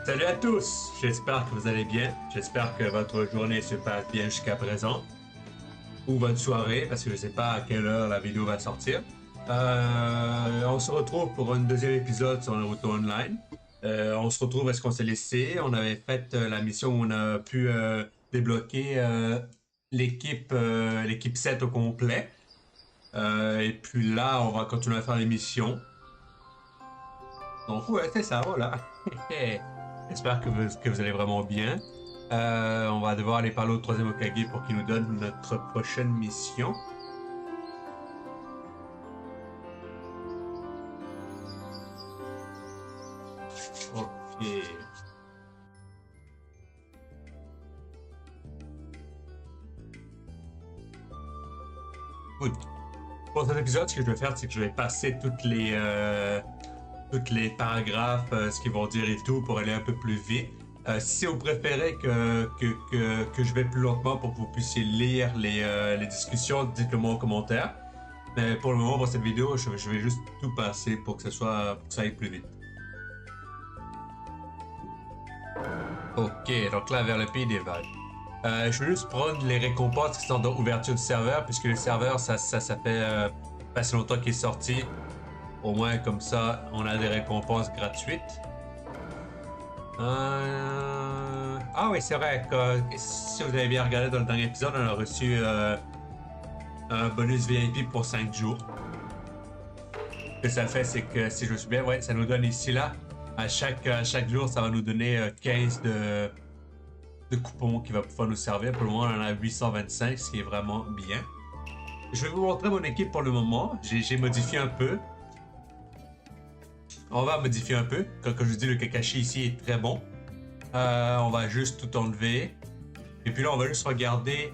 Salut à tous, j'espère que vous allez bien, j'espère que votre journée se passe bien jusqu'à présent, ou votre soirée, parce que je ne sais pas à quelle heure la vidéo va sortir. On se retrouve pour un deuxième épisode sur Naruto Online. On se retrouve à ce qu'on s'est laissé, on avait fait la mission où on a pu débloquer l'équipe 7 au complet. Et puis là, on va continuer à faire les missions. Donc ouais, c'est ça, voilà. J'espère que vous allez vraiment bien. On va devoir aller parler au troisième Hokage pour qu'il nous donne notre prochaine mission. Ok. Good. Pour cet épisode, ce que je vais faire, c'est que je vais passer toutes les paragraphes, ce qu'ils vont dire et tout, pour aller un peu plus vite. Si vous préférez que je vais plus lentement pour que vous puissiez lire les discussions, dites-le moi en commentaire. Mais pour le moment, pour cette vidéo, je vais juste tout passer pour que ça aille plus vite. Ok, donc là, vers le pays des vagues. Je vais juste prendre les récompenses qui sont dans l'ouverture du serveur, puisque le serveur, ça fait pas si longtemps qu'il est sorti. Au moins, comme ça, on a des récompenses gratuites. Ah oui, c'est vrai que si vous avez bien regardé dans le dernier épisode, on a reçu un bonus VIP pour 5 jours. Ce que ça fait, c'est que si je me souviens, ouais, ça nous donne ici, là, à chaque jour, ça va nous donner 15 de coupons qui va pouvoir nous servir. Pour le moment, on en a 825, ce qui est vraiment bien. Je vais vous montrer mon équipe pour le moment. J'ai modifié un peu. On va modifier un peu. Comme je vous dis, le Kakashi ici est très bon. On va juste tout enlever. Et puis là, on va juste regarder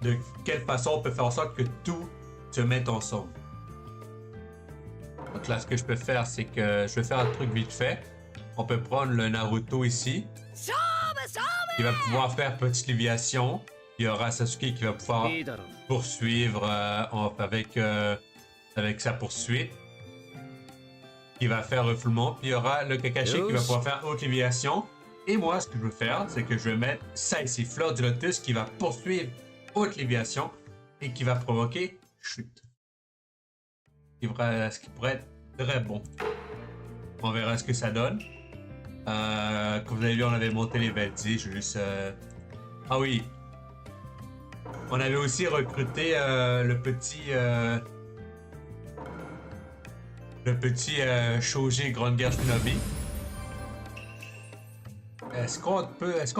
de quelle façon on peut faire en sorte que tout se mette ensemble. Donc là, ce que je peux faire, c'est que je vais faire un truc vite fait. On peut prendre le Naruto ici, qui va pouvoir faire petite léviation. Il y aura Sasuke qui va pouvoir poursuivre avec sa poursuite. Qui va faire refoulement. Puis il y aura le Kakashi qui va pouvoir faire haute léviation. Et moi, ce que je veux faire, c'est que je vais mettre ça ici, Fleur du Lotus, qui va poursuivre haute léviation et qui va provoquer chute. Ce qui pourrait être très bon. On verra ce que ça donne. Comme vous avez vu, on avait monté les Veldi. Je vais juste... Ah oui. On avait aussi recruté le petit Shoji Grande Guerre Shinobi. Est-ce qu'on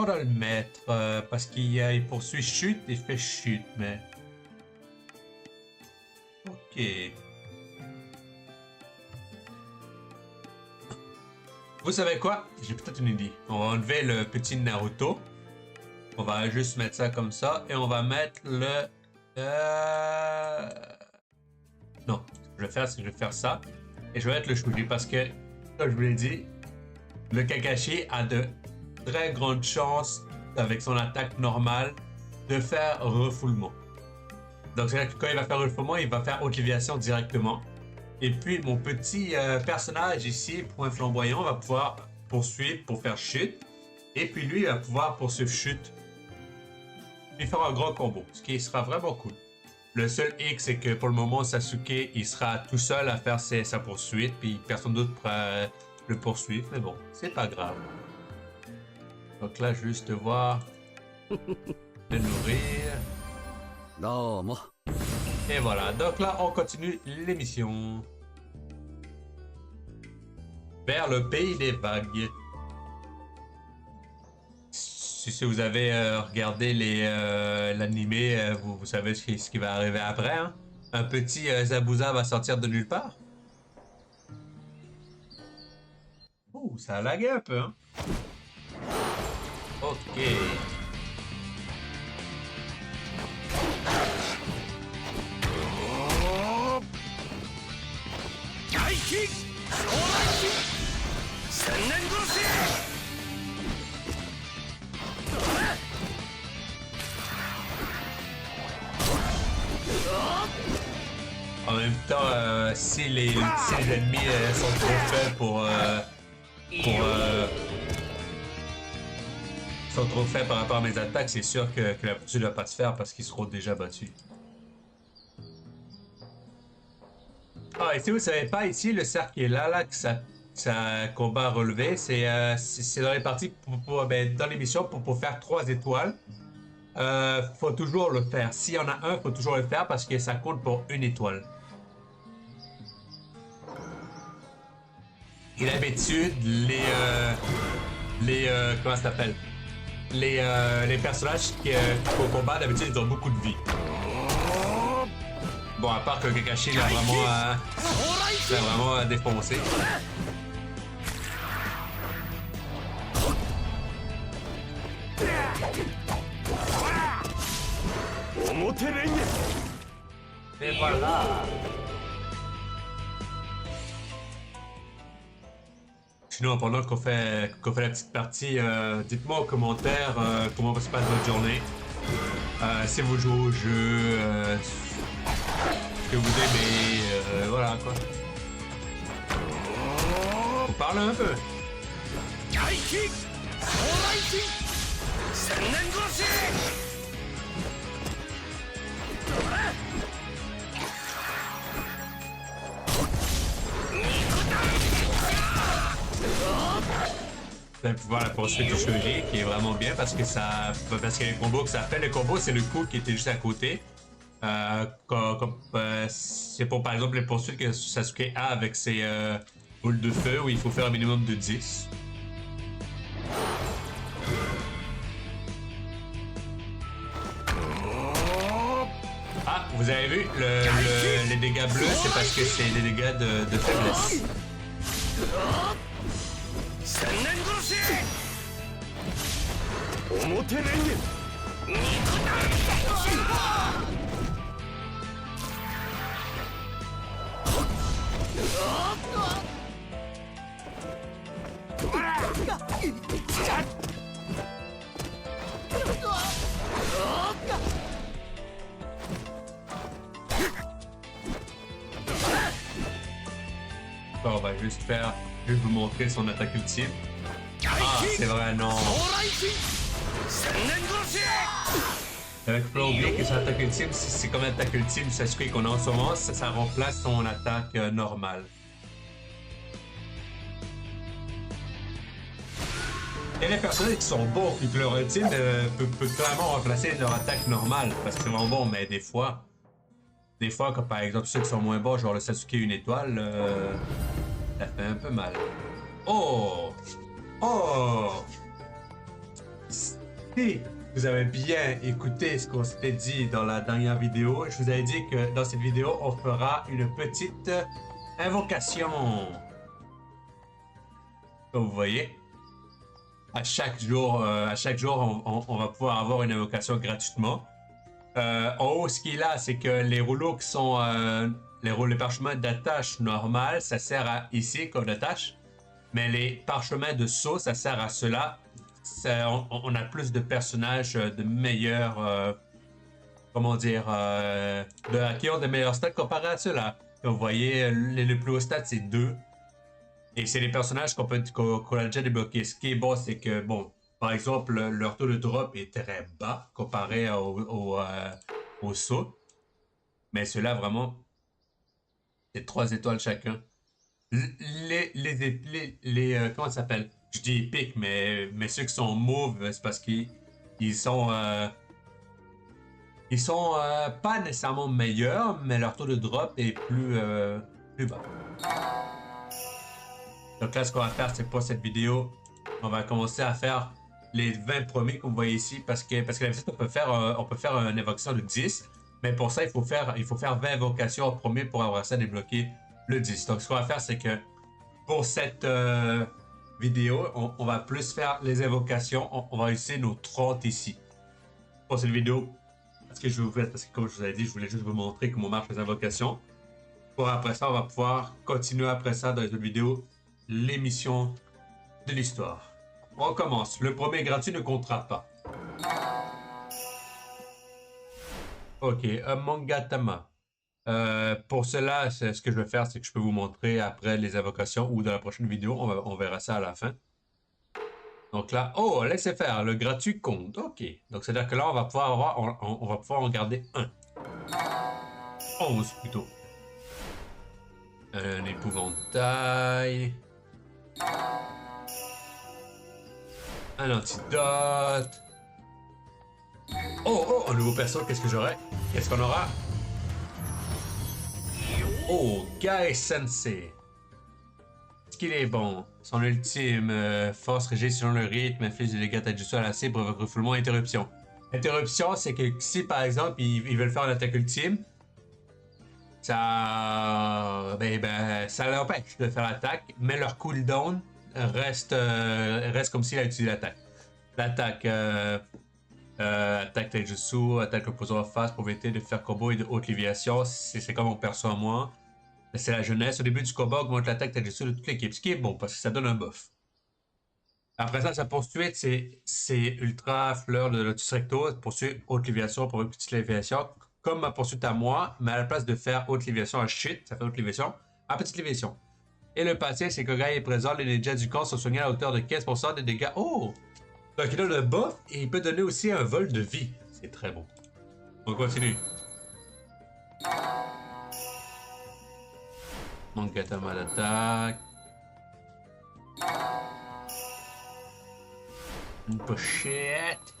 doit le mettre parce qu'il poursuit chute et fait chute, mais... Ok. Vous savez quoi? J'ai peut-être une idée. On va enlever le petit Naruto. On va juste mettre ça comme ça. Et on va mettre le... Non. Ce que je vais faire, c'est que je vais faire ça. Et je vais mettre le Shoji parce que, comme je vous l'ai dit, le Kakashi a de très grandes chances, avec son attaque normale, de faire refoulement. Donc, c'est-à-dire que quand il va faire refoulement, il va faire haute léviation directement. Et puis, mon petit personnage ici, point flamboyant, va pouvoir poursuivre pour faire chute. Et puis, lui, il va pouvoir poursuivre chute. Puis faire un gros combo, ce qui sera vraiment cool. Le seul hic, c'est que pour le moment, Sasuke, il sera tout seul à faire sa poursuite, puis personne d'autre pourra le poursuivre. Mais bon, c'est pas grave. Donc là, juste voir le nourrir. Non, Et voilà, donc là, on continue l'émission. Vers le pays des vagues. Si vous avez regardé l'animé, vous savez ce qui va arriver après. Hein? Un petit Zabuza va sortir de nulle part. Oh, ça a lagué un peu. Hein? Ok. En même temps, si les ennemis sont trop faibles sont trop faibles par rapport à mes attaques, c'est sûr que la poursuite ne va pas se faire parce qu'ils seront déjà battus. Ah, et si vous savez pas, ici, le cercle qui est là que ça combat à relever, c'est dans les parties, ben, dans les missions, pour faire 3 étoiles. Faut toujours le faire. S'il y en a un, faut toujours le faire parce que ça compte pour 1 étoile. Et d'habitude, comment ça s'appelle? Les personnages qu'on combat, d'habitude, ils ont beaucoup de vie. Bon, à part que Kakashi l'a vraiment défoncé. Et voilà. Sinon, pendant qu'on fait la petite partie, dites-moi en commentaire comment va se passer votre journée. Si vous jouez au jeu, ce que vous aimez, voilà quoi. On parle un peu. Vous allez pouvoir la poursuite du Shoji qui est vraiment bien parce que les combos que ça fait. Le combo, c'est le coup qui était juste à côté. C'est pour par exemple les poursuites que Sasuke a avec ses boules de feu où il faut faire un minimum de 10. Ah, vous avez vu, les dégâts bleus, c'est parce que c'est des dégâts de faiblesse. Bon, on va juste vous montrer son attaque ultime. Ah, c'est vrai, non. Avec faut pas oublier que son attaque ultime, c'est comme l'attaque ultime Sasuke qu'on a en ce moment, ça remplace son attaque normale. Il y a des personnages qui sont bons et que leur ultime peut clairement remplacer leur attaque normale parce que c'est vraiment bon, mais des fois, comme par exemple ceux qui sont moins bons, genre le Sasuke 1 étoile, ça fait un peu mal. Oh! Oh! Si vous avez bien écouté ce qu'on s'était dit dans la dernière vidéo, je vous avais dit que dans cette vidéo, on fera une petite invocation. Comme vous voyez, à chaque jour, on va pouvoir avoir une invocation gratuitement. En haut, ce qu'il a, c'est que les rouleaux qui sont les parchemins d'attache normales, ça sert à ici comme d'attache. Mais les parchemins de saut, ça sert à cela. On a plus de personnages de meilleurs, comment dire, qui ont de meilleurs stats comparé à ceux-là. Vous voyez, le plus haut stat, c'est 2. Et c'est les personnages qu'on a déjà débloqués. Ce qui est bon, c'est que, bon, par exemple, leur taux de drop est très bas comparé au saut. Mais ceux-là, vraiment, c'est 3 étoiles chacun. Comment ça s'appelle? Je dis épiques, mais ceux qui sont mauves, c'est parce qu'ils sont pas nécessairement meilleurs, mais leur taux de drop est plus bas. Donc là, ce qu'on va faire, c'est pour cette vidéo, on va commencer à faire les 20 premiers que vous voyez ici, parce que d'habitude, on peut faire une invocation de 10, mais pour ça, il faut faire 20 invocations en premier pour avoir ça débloquer le 10. Donc, ce qu'on va faire, c'est que pour cette vidéo, on va plus faire les invocations. On va utiliser nos 30 ici. Pour cette vidéo, parce que comme je vous avais dit, je voulais juste vous montrer comment marchent les invocations. Pour après ça, on va pouvoir continuer après ça dans les autres vidéos, l'émission de l'histoire. On commence. Le premier gratuit ne comptera pas. Ok, Mangatama. Pour cela, ce que je vais faire, c'est que je peux vous montrer après les invocations ou dans la prochaine vidéo. On verra ça à la fin. Donc là, oh, laissez faire, le gratuit compte. Ok. Donc c'est-à-dire que là, on va pouvoir avoir, on va pouvoir en garder un. 11 plutôt. Un épouvantail. Un antidote. Oh, oh, un nouveau perso, qu'est-ce que j'aurai? Qu'est-ce qu'on aura? Oh, Guy Sensei. Est-ce qu'il est bon? Son ultime force régit selon le rythme, inflige des dégâts taijutsu à la cible, provoque refoulement, interruption. Interruption, c'est que si par exemple ils veulent faire une attaque ultime, ça l'empêche de faire l'attaque, mais leur cooldown reste comme s'il a utilisé l'attaque. L'attaque, attaque taijutsu, attaque l'opposant en face pour éviter de faire combo et de haute léviation, c'est comme on perçoit moi. C'est la jeunesse. Au début du combat, augmente l'attaque taijutsu de toute l'équipe, ce qui est bon parce que ça donne un buff. Après ça, sa poursuite, c'est Ultra Fleur de Lotus Recto, poursuite haute léviation pour une petite léviation, comme ma poursuite à moi, mais à la place de faire haute léviation à shit, ça fait haute léviation, à petite léviation. Et le passé, c'est que Guy est présent, les jets du corps sont soignés à hauteur de 15% des dégâts. Oh! Donc il donne le buff et il peut donner aussi un vol de vie. C'est très bon. On continue. Mon Gatama d'attaque. Une pochette.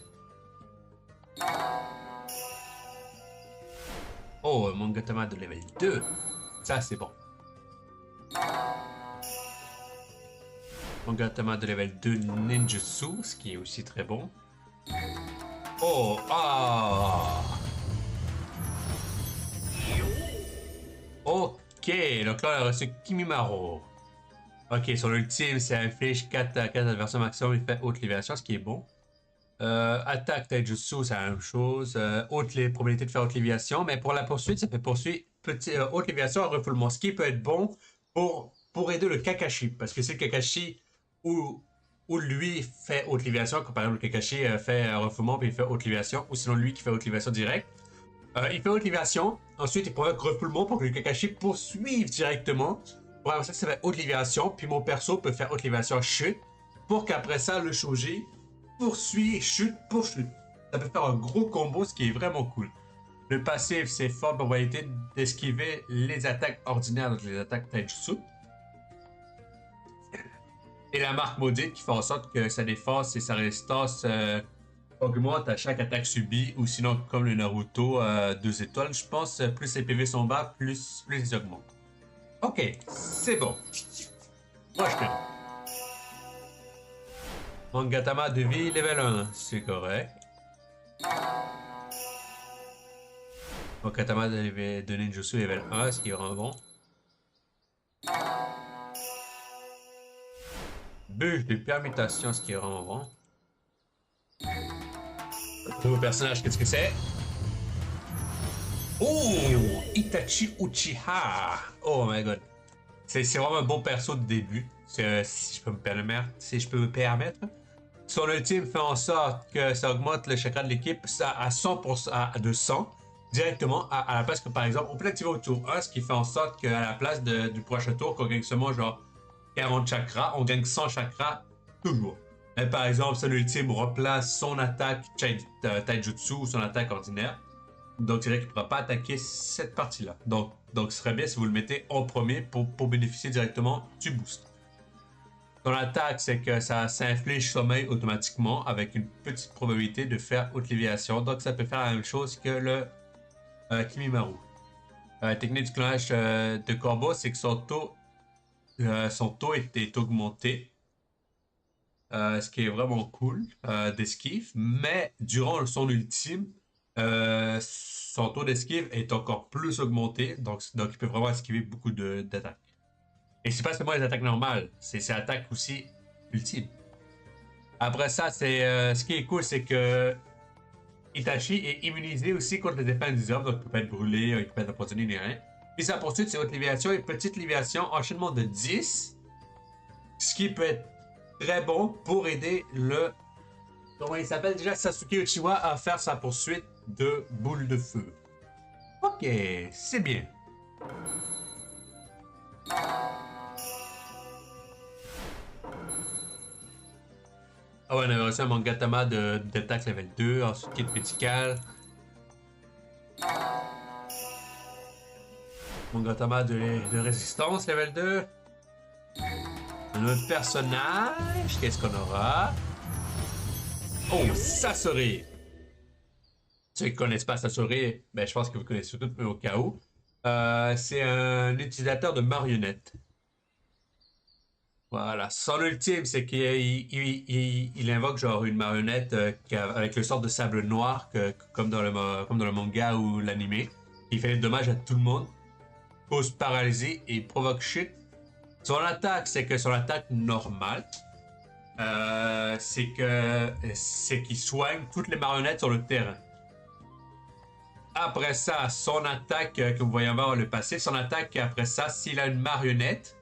Oh, mon Gatama de level 2. Ça, c'est bon. Mon Gatama de level 2 ninjutsu, ce qui est aussi très bon. Oh, ah! Ok, donc là, on a reçu Kimimaro. Ok, son ultime, c'est inflige 4 à 4 adversaires maximum, il fait haute léviation, ce qui est bon. Attaque taijutsu, c'est la même chose. Haute les probabilités de faire haute léviation, mais pour la poursuite, ça fait poursuite haute léviation à refoulement, ce qui peut être bon pour aider le Kakashi. Parce que c'est le Kakashi où lui fait haute léviation, comme par exemple le Kakashi fait un refoulement puis il fait haute léviation, ou sinon lui qui fait haute léviation direct. Il fait haute léviation, ensuite il provoque refoulement pour que le Kakashi poursuive directement. Pour après ça, ça fait haute léviation, puis mon perso peut faire haute léviation chute, pour qu'après ça, le Shoji poursuit, chute pour chute. Ça peut faire un gros combo, ce qui est vraiment cool. Le passif, c'est forte probabilité d'esquiver les attaques ordinaires, donc les attaques taijutsu. Et la marque maudite qui fait en sorte que sa défense et sa résistance augmentent à chaque attaque subie, ou sinon, comme le Naruto, 2 étoiles, je pense, plus les PV sont bas, plus ils augmentent. Ok, c'est bon. Moi, je peux. Mon Gatama de vie, level 1, c'est correct. Mon Gatama de ninjutsu, level 1, ce qui rend bon. Bûche de permutation, ce qui rend bon. Nouveau personnage, qu'est-ce que c'est? Oh! Itachi Uchiha! Oh my god. C'est vraiment un bon perso de début, si je peux me permettre. Si je peux me permettre. Son ultime fait en sorte que ça augmente le chakra de l'équipe à 100%, de 100 directement à la place que par exemple on peut l'activer au tour 1, ce qui fait en sorte qu'à la place du prochain tour qu'on gagne seulement genre 40 chakras, on gagne 100 chakras toujours. Mais par exemple, son ultime remplace son attaque taijutsu ou son attaque ordinaire. Donc c'est vrai qu'il ne pourra pas attaquer cette partie-là. Donc ce serait bien si vous le mettez en premier pour bénéficier directement du boost. Ton attaque, c'est que ça s'inflige sommeil automatiquement avec une petite probabilité de faire haute léviation. Donc ça peut faire la même chose que le Kimimaru. La technique du clonage de corbeau, c'est que son taux est augmenté. Ce qui est vraiment cool d'esquive. Mais durant son ultime, son taux d'esquive est encore plus augmenté. Donc il peut vraiment esquiver beaucoup d'attaques. Et c'est pas seulement les attaques normales, c'est attaques aussi ultimes. Après ça, ce qui est cool, c'est que Itachi est immunisé aussi contre les effets des hommes, donc il peut pas être brûlé, il peut pas être empoisonné ni rien. Puis sa poursuite, c'est haute léviation et petite léviation, enchaînement de 10, ce qui peut être très bon pour aider le... Comment il s'appelle déjà? Sasuke Uchiwa à faire sa poursuite de boule de feu. Ok, c'est bien. Ah ouais, on avait reçu un Mangatama d'attaque level 2, ensuite kit médical. Mangatama de résistance level 2. Un autre personnage, qu'est-ce qu'on aura? Oh, Sasori! Ceux qui connaissent pas Sasori, ben je pense que vous connaissez tout, mais au cas où. C'est un utilisateur de marionnettes. Voilà. Son ultime, c'est qu'il invoque genre une marionnette avec le sort de sable noir, comme dans le manga ou l'anime. Il fait des dommages à tout le monde, cause paralysie et provoque chute. Son attaque, c'est que son attaque normale, c'est qu'il soigne toutes les marionnettes sur le terrain. Après ça, son attaque, que vous voyez voir le passé, son attaque après ça, s'il a une marionnette,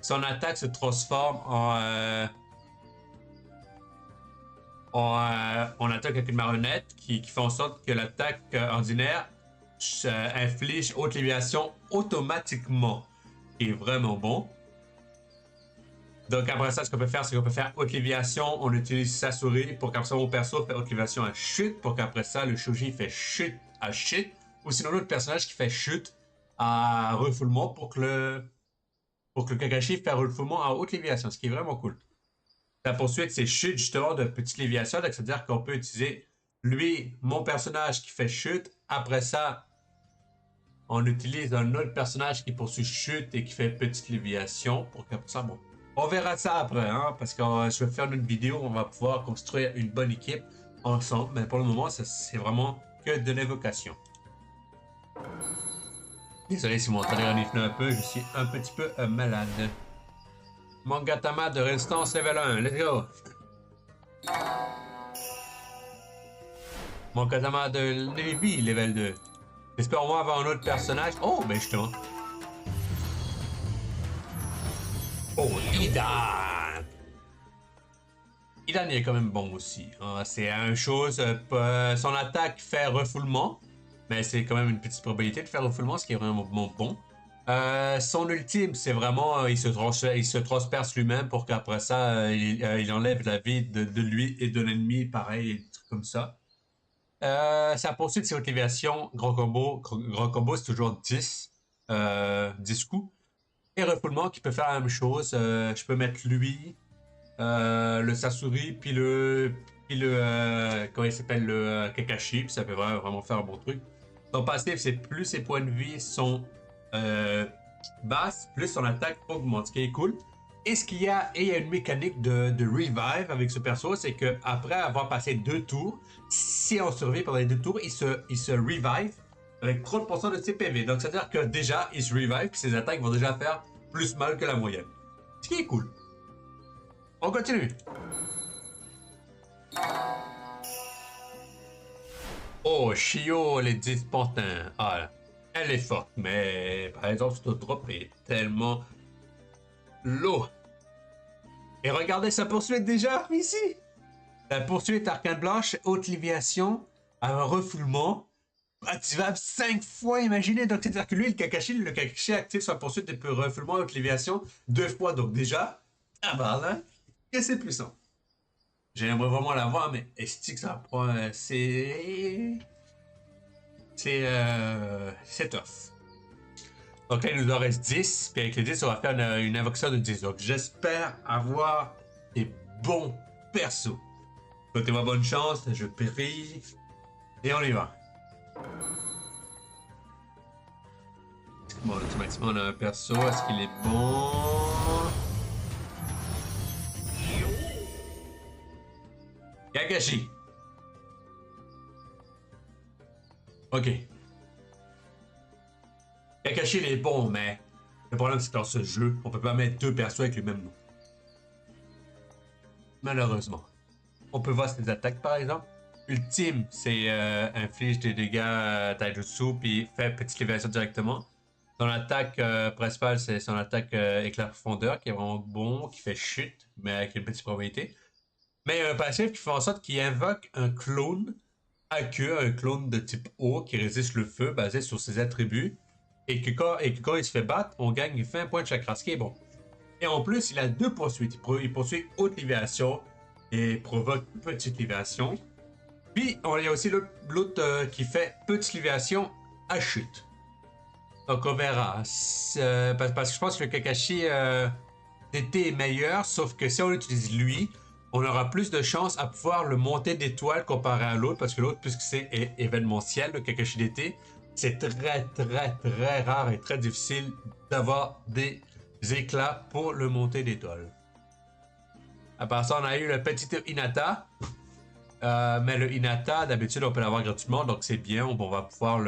son attaque se transforme en attaque avec une marionnette qui fait en sorte que l'attaque ordinaire inflige haute léviation automatiquement. Qui est vraiment bon. Donc après ça, ce qu'on peut faire, c'est qu'on peut faire haute léviation. On utilise Sasori pour qu'après ça, mon perso fait haute léviation à chute. Pour qu'après ça, le Shoji fait chute à chute. Ou sinon, l'autre personnage qui fait chute à refoulement pour que le Kakashi fasse refoulement à haute léviation. Ce qui est vraiment cool. La poursuite, c'est chute justement de petite léviation. Donc c'est-à-dire qu'on peut utiliser lui, mon personnage qui fait chute. Après ça, on utilise un autre personnage qui poursuit chute et qui fait petite léviation. Pour qu'après ça, bon. On verra ça après, hein, parce que je vais faire une vidéo où on va pouvoir construire une bonne équipe ensemble. Mais pour le moment, c'est vraiment que de l'évocation. Désolé si mon entendez renifler un peu, je suis un petit peu malade. Mangatama de résistance level 1, let's go! Mangatama de Navy level 2. J'espère au moins avoir un autre personnage. Oh, ben justement. Oh, Idan! Idan il est quand même bon aussi. C'est une chose, son attaque fait refoulement, mais c'est quand même une petite probabilité de faire refoulement, ce qui est vraiment bon. Son ultime, c'est vraiment, il se transperce lui-même pour qu'après ça, il enlève la vie de lui et de l'ennemi, pareil, et des trucs comme ça. Sa poursuite, c'est motivation, grand combo. Grand combo, c'est toujours 10 coups. Et refoulement qui peut faire la même chose. Je peux mettre lui, le Sasori, puis comment il s'appelle, le Kakashi, puis ça peut vraiment faire un bon truc. Son passif, c'est plus ses points de vie sont basses, plus son attaque augmente, ce qui est cool. Et il y a une mécanique de revive avec ce perso, c'est que après avoir passé 2 tours, si on survit pendant les 2 tours, il se revive avec 30% de ses PV. Donc, c'est-à-dire que déjà, il se revive, puis ses attaques vont déjà faire plus mal que la moyenne. Ce qui est cool. On continue. Oh, Shio, les 10 pantins. Ah, elle est forte, mais par exemple, ce drop est tellement lourd. Et regardez sa poursuite déjà, ici. La poursuite arcane blanche, haute léviation, un refoulement, activable 5 fois, imaginez. Donc, c'est-à-dire que lui, le Kakashi active sa poursuite depuis refoulement, haute léviation, 2 fois. Donc, déjà, ah bah là, et c'est puissant. J'aimerais vraiment la voir, mais est-ce que ça prend. C'est tough. Donc là, il nous en reste 10. Puis avec les 10, on va faire une invocation de 10. Donc j'espère avoir des bons persos. Souhaitez-moi bonne chance, je prie. Et on y va. Bon, automatiquement, on a un perso. Est-ce qu'il est bon? Kakashi. Ok. Kakashi, il est bon, mais le problème, c'est que dans ce jeu, on peut pas mettre 2 persos avec le même nom. Malheureusement. On peut voir ses attaques, par exemple. Ultime, c'est inflige des dégâts taijutsu, puis fait petite léviation directement. Son attaque principale, c'est son attaque éclair profondeur, qui est vraiment bon, qui fait chute, mais avec une petite probabilité. Mais il y a un passif qui fait en sorte qu'il invoque un clone aqueux, un clone de type eau qui résiste le feu basé sur ses attributs. Et que quand il se fait battre, on gagne 20 points de chakra, ce qui est bon. Et en plus, il a 2 poursuites. Il poursuit haute léviation et provoque petite libération. Puis, il y a aussi l'autre qui fait petite libération à chute. Donc, on verra. Parce que je pense que le Kakashi d'été est meilleur, sauf que si on utilise lui, on aura plus de chances à pouvoir le monter d'étoiles comparé à l'autre, parce que l'autre, puisque c'est événementiel, le Kakashi d'été, c'est très rare et très difficile d'avoir des éclats pour le monter d'étoiles. À part ça, on a eu le petit Hinata. Mais le Hinata, d'habitude, on peut l'avoir gratuitement, donc c'est bien. On va pouvoir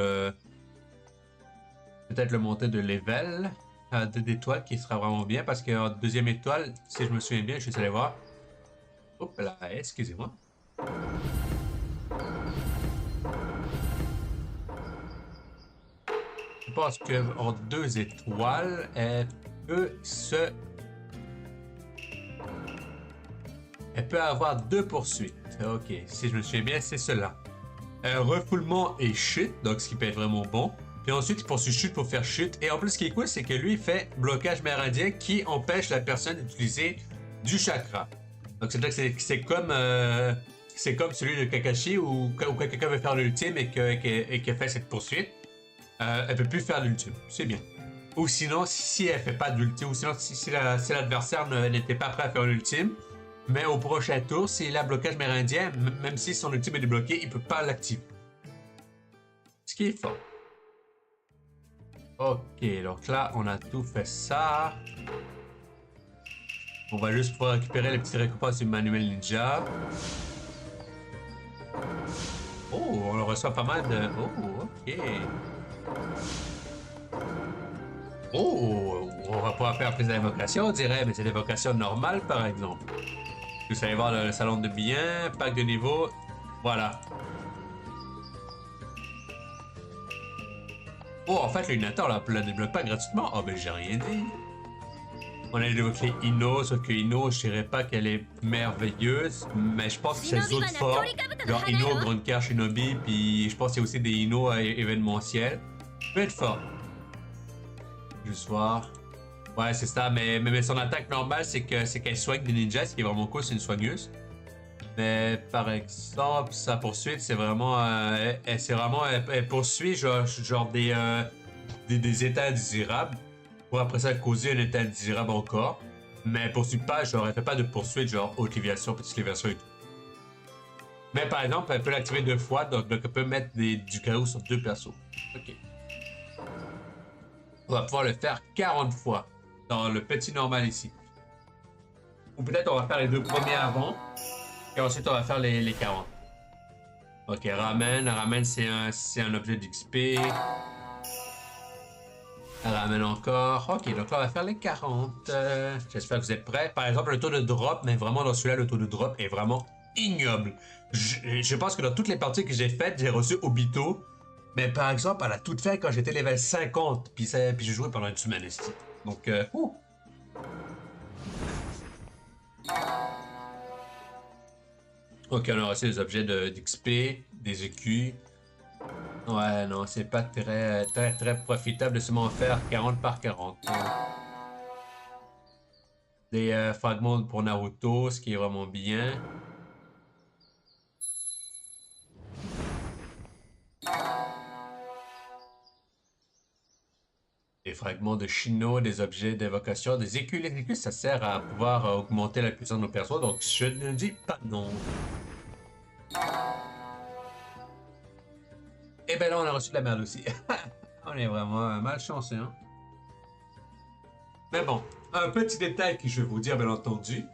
peut-être le monter de level d'étoiles, qui sera vraiment bien, parce qu'en deuxième étoile, si je me souviens bien, je suis allé voir. Hop là, excusez-moi. Je pense qu'en 2 étoiles, elle peut avoir 2 poursuites. Ok, si je me souviens bien, c'est cela. Refoulement et chute, donc ce qui peut être vraiment bon. Puis ensuite, il poursuit chute pour faire chute. Et en plus, ce qui est cool, c'est que lui, il fait blocage mérindien qui empêche la personne d'utiliser du chakra. Donc c'est-à-dire que c'est comme celui de Kakashi où quand quelqu'un veut faire l'ultime et qu'elle fait cette poursuite, elle peut plus faire l'ultime. C'est bien. Ou sinon, si elle fait pas d'ultime, ou sinon si l'adversaire n'était pas prêt à faire l'ultime, mais au prochain tour, s'il a blocage mérindien, même si son ultime est débloqué, il peut pas l'activer. Ce qui est fort. Ok, donc là, on a tout fait ça. On va juste pouvoir récupérer les petites récompenses du manuel ninja. Oh, on reçoit pas mal de... Oh, ok. Oh, on va pouvoir faire plus d'invocations, on dirait, mais c'est l'invocation normale, par exemple. Vous allez voir le salon de biens, pack de niveau, voilà. Oh, en fait, le Hinata, on la débloque pas gratuitement. Oh, ben j'ai rien dit. On a débloqué Ino, sauf que Ino, je dirais pas qu'elle est merveilleuse, mais je pense que c'est les autres formes. Genre Ino, Grande Cœur, Shinobi, puis je pense qu'il y a aussi des Ino événementiels. Peut être fort. Juste voir. Ouais, c'est ça, mais son attaque normale, c'est qu'elle soigne des ninjas, ce qui est vraiment cool, c'est une soigneuse. Mais par exemple, sa poursuite, c'est vraiment. Elle poursuit genre des états indésirables. Pour après ça causer un état indésirable encore. Mais elle poursuit pas, genre, elle fait pas de poursuite, genre haute léviation, petite léviation et tout. Mais par exemple, elle peut l'activer 2 fois, donc elle peut mettre du chaos sur 2 persos. Ok. On va pouvoir le faire 40 fois dans le petit normal ici. Ou peut-être on va faire les 2 premiers avant. Et ensuite, on va faire les 40. Ok, ramen, c'est un objet d'XP. Ramen encore. Ok, donc là, on va faire les 40. J'espère que vous êtes prêts. Par exemple, le taux de drop, mais vraiment dans celui-là, le taux de drop est vraiment ignoble. Je pense que dans toutes les parties que j'ai faites, j'ai reçu Obito. Mais par exemple, à la toute fin, quand j'étais level 50, puis j'ai joué pendant une semaine ici. Donc, Ok, on a reçu des objets d'XP, des écus. Ouais, non, c'est pas très profitable de seulement faire 40 par 40. Des fragments pour Naruto, ce qui est vraiment bien. Des fragments de Shino, des objets d'évocation, des écus. Les écus, ça sert à pouvoir augmenter la puissance de nos persos, donc je ne dis pas non. Et ben là, on a reçu de la merde aussi. On est vraiment malchanceux, hein. Mais bon, un petit détail que je vais vous dire, bien entendu.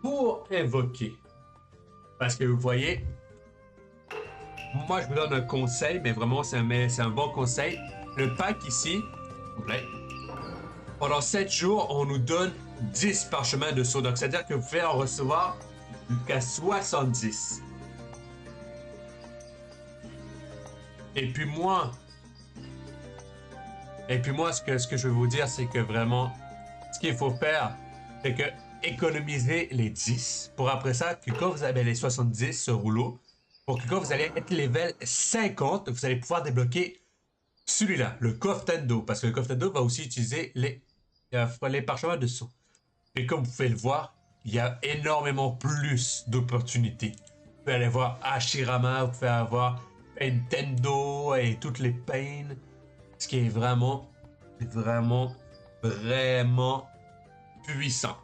Pour invoquer. Parce que vous voyez, moi je vous donne un conseil, mais vraiment c'est un bon conseil. Le pack ici, complet. Pendant 7 jours, on nous donne 10 parchemins de saut. Donc c'est-à-dire que vous pouvez en recevoir jusqu'à 70. Et puis moi, ce que je veux vous dire, c'est que vraiment, ce qu'il faut faire, c'est que économiser les 10 pour après ça, que quand vous avez les 70, ce rouleau, pour que quand vous allez être level 50, vous allez pouvoir débloquer celui-là, le Koftendo, parce que le Koftendo va aussi utiliser les parchemins de saut. Et comme vous pouvez le voir, il y a énormément plus d'opportunités. Vous pouvez aller voir Hashirama, vous pouvez avoir Nintendo et toutes les Pain. Ce qui est vraiment puissant.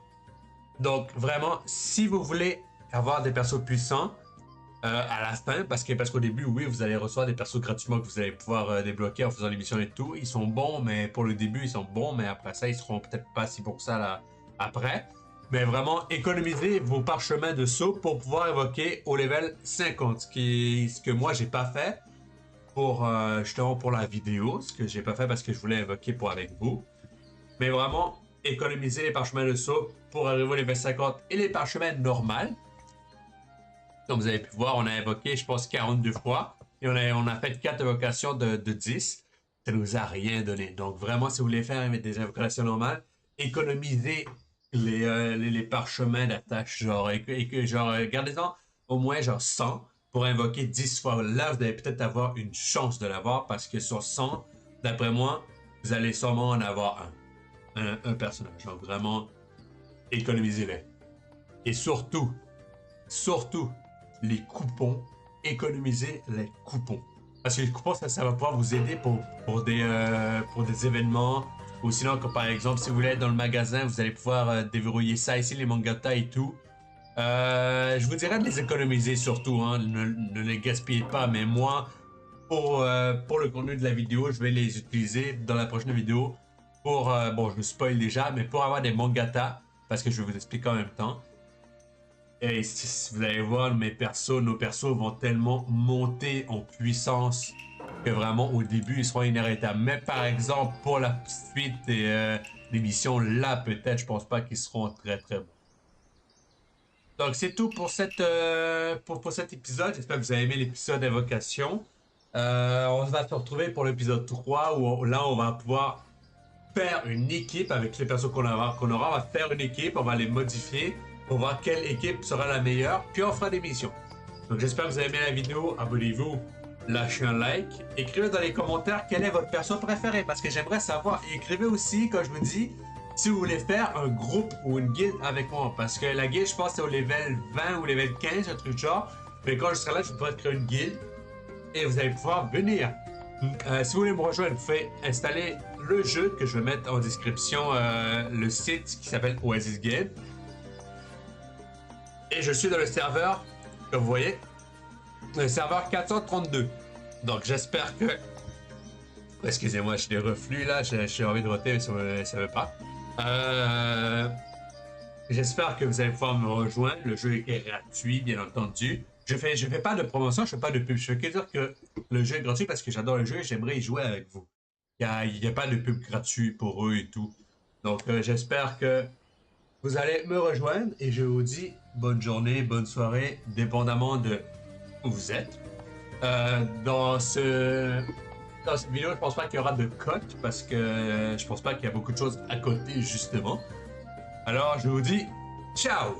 Donc vraiment, si vous voulez avoir des persos puissants à la fin, parce qu'au début, oui, vous allez recevoir des persos gratuitement que vous allez pouvoir débloquer en faisant l'émission et tout. Ils sont bons, mais pour le début, ils sont bons, mais après ça, ils seront peut-être pas si bons que ça là, après. Mais vraiment, économisez vos parchemins de saut pour pouvoir évoquer au level 50, ce que moi, j'ai pas fait pour justement pour la vidéo, ce que j'ai pas fait parce que je voulais évoquer pour avec vous. Mais vraiment, économiser les parchemins de saut pour arriver au level 50 et les parchemins normaux. Comme vous avez pu voir, on a évoqué, je pense, 42 fois. Et on a fait 4 évocations de 10. Ça nous a rien donné. Donc vraiment, si vous voulez faire des évocations normales, économisez les parchemins d'attache. Genre, gardez-en au moins genre 100 pour invoquer 10 fois. Là, vous allez peut-être avoir une chance de l'avoir parce que sur 100, d'après moi, vous allez sûrement en avoir un personnage. Donc vraiment, économisez-les. Et surtout, les coupons, économisez les coupons. Parce que les coupons, ça va pouvoir vous aider pour des événements. Ou sinon, comme par exemple, si vous voulez être dans le magasin, vous allez pouvoir déverrouiller ça ici, les mangata et tout. Je vous dirais de les économiser surtout, hein. Ne les gaspillez pas. Mais moi, pour le contenu de la vidéo, je vais les utiliser dans la prochaine vidéo. Bon, je me spoil déjà, mais pour avoir des mangata, parce que je vais vous expliquer en même temps. Et si vous allez voir, nos persos vont tellement monter en puissance que vraiment au début ils seront inarrêtables. Mais par exemple, pour la suite des missions, là peut-être, je pense pas qu'ils seront très bons. Donc c'est tout pour pour cet épisode. J'espère que vous avez aimé l'épisode d'évocation. On va se retrouver pour l'épisode 3 où là on va pouvoir faire une équipe avec les persos qu'on aura. On va faire une équipe, on va les modifier pour voir quelle équipe sera la meilleure, puis on fera des missions. Donc j'espère que vous avez aimé la vidéo, abonnez-vous, lâchez un like, écrivez dans les commentaires quel est votre perso préféré, parce que j'aimerais savoir, et écrivez aussi, comme je vous dis, si vous voulez faire un groupe ou une guilde avec moi, parce que la guilde, je pense, c'est au level 20 ou level 15, un truc genre, mais quand je serai là, je pourrai créer une guilde, et vous allez pouvoir venir. Si vous voulez me rejoindre, vous pouvez installer le jeu que je vais mettre en description, le site qui s'appelle Oasis Game. Et je suis dans le serveur, comme vous voyez, le serveur 432. Donc j'espère que... Excusez-moi, j'ai des reflux là, j'ai envie de roter, mais ça veut pas. J'espère que vous allez pouvoir me rejoindre. Le jeu est gratuit, bien entendu. Je fais pas de promotion, je fais pas de pub. Je veux que dire que le jeu est gratuit parce que j'adore le jeu et j'aimerais y jouer avec vous. Il n'y a pas de pub gratuit pour eux et tout. Donc j'espère que vous allez me rejoindre et je vous dis bonne journée, bonne soirée, dépendamment de où vous êtes. Dans cette vidéo, je pense pas qu'il y aura de cut parce que je pense pas qu'il y a beaucoup de choses à côté justement. Alors je vous dis ciao!